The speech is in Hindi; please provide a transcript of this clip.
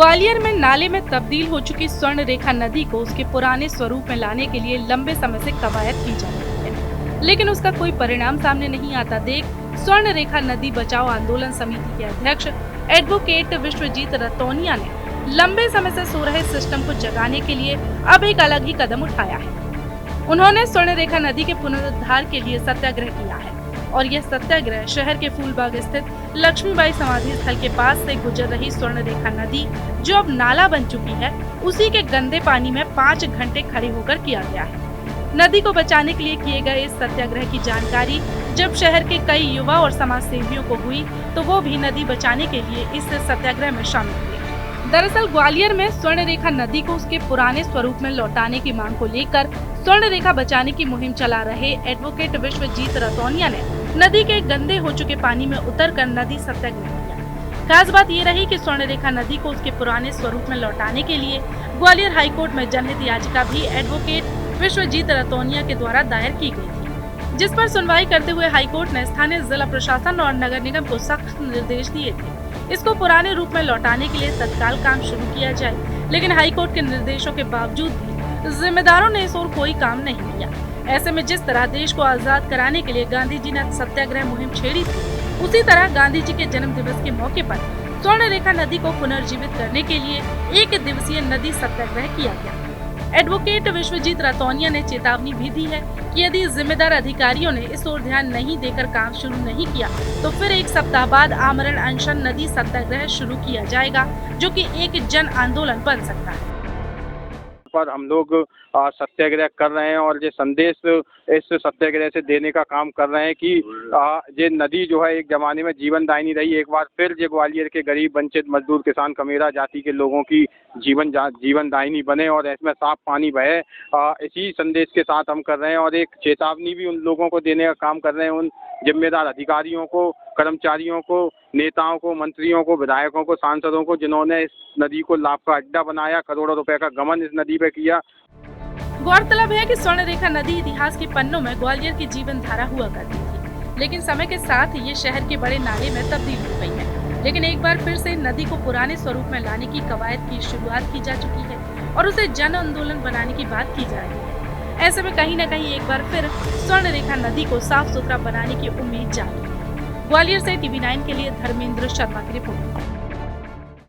ग्वालियर में नाले में तब्दील हो चुकी स्वर्ण रेखा नदी को उसके पुराने स्वरूप में लाने के लिए लंबे समय से कवायद की जा रही है, लेकिन उसका कोई परिणाम सामने नहीं आता देख स्वर्ण रेखा नदी बचाओ आंदोलन समिति के अध्यक्ष एडवोकेट विश्वजीत रतौनिया ने लंबे समय से सो रहे सिस्टम को जगाने के लिए अब एक अलग ही कदम उठाया है। उन्होंने स्वर्ण रेखा नदी के पुनरुद्धार के लिए सत्याग्रह किया है और यह सत्याग्रह शहर के फूलबाग स्थित लक्ष्मीबाई समाधि स्थल के पास से गुजर रही स्वर्ण रेखा नदी, जो अब नाला बन चुकी है, उसी के गंदे पानी में 5 घंटे खड़े होकर किया गया है। नदी को बचाने के लिए किए गए इस सत्याग्रह की जानकारी जब शहर के कई युवा और समाज सेवियों को हुई, तो वो भी नदी बचाने के लिए इस सत्याग्रह में शामिल हुए। दरअसल ग्वालियर में स्वर्ण रेखा नदी को उसके पुराने स्वरूप में लौटाने की मांग को लेकर स्वर्ण रेखा बचाने की मुहिम चला रहे एडवोकेट विश्वजीत रतौनिया ने नदी के गंदे हो चुके पानी में उतरकर नदी सत्याग्रह किया। खास बात ये रही कि स्वर्ण रेखा नदी को उसके पुराने स्वरूप में लौटाने के लिए ग्वालियर हाईकोर्ट में जनहित याचिका भी एडवोकेट विश्वजीत रतौनिया के द्वारा दायर की गई थी, जिस पर सुनवाई करते हुए हाईकोर्ट ने स्थानीय जिला प्रशासन और नगर निगम को सख्त निर्देश दिए थे इसको पुराने रूप में लौटाने के लिए तत्काल काम शुरू किया जाए, लेकिन हाईकोर्ट के निर्देशों के बावजूद भी जिम्मेदारों ने इस ओर कोई काम नहीं किया। ऐसे में जिस तरह देश को आजाद कराने के लिए गांधी जी ने सत्याग्रह मुहिम छेड़ी थी, उसी तरह गांधी जी के जन्म दिवस के मौके पर स्वर्ण रेखा नदी को पुनर्जीवित करने के लिए 1 दिवसीय नदी सत्याग्रह किया गया। एडवोकेट विश्वजीत रतौनिया ने चेतावनी भी दी है कि यदि जिम्मेदार अधिकारियों ने इस ओर ध्यान नहीं देकर काम शुरू नहीं किया, तो फिर 1 सप्ताह बाद आमरण अनशन नदी सत्याग्रह शुरू किया जाएगा, जो कि एक जन आंदोलन बन सकता है। पर हम लोग सत्याग्रह कर रहे हैं और ये संदेश इस सत्याग्रह से देने का काम कर रहे हैं कि ये नदी जो है एक जमाने में जीवनदायिनी रही, एक बार फिर ये ग्वालियर के गरीब वंचित मजदूर किसान कमेरा जाति के लोगों की जीवनदायिनी बने और इसमें साफ पानी बहे। इसी संदेश के साथ हम कर रहे हैं और एक चेतावनी भी उन लोगों को देने का काम कर रहे हैं, उन जिम्मेदार अधिकारियों को, कर्मचारियों को, नेताओं को, मंत्रियों को, विधायकों को, सांसदों को, जिन्होंने इस नदी को लाभ का अड्डा बनाया, करोड़ों रुपए का गमन इस नदी पे किया। गौरतलब है कि स्वर्ण रेखा नदी इतिहास के पन्नों में ग्वालियर की जीवन धारा हुआ करती थी, लेकिन समय के साथ ये शहर के बड़े नाले में तब्दील हो गई है। लेकिन एक बार फिर से नदी को पुराने स्वरूप में लाने की कवायद की शुरुआत की जा चुकी है और उसे जन आंदोलन बनाने की बात की जा रही है। ऐसे में कहीं न कहीं एक बार फिर स्वर्ण रेखा नदी को साफ सुथरा बनाने की उम्मीद जागी है। ग्वालियर से TV9 के लिए धर्मेंद्र शर्मा की रिपोर्ट।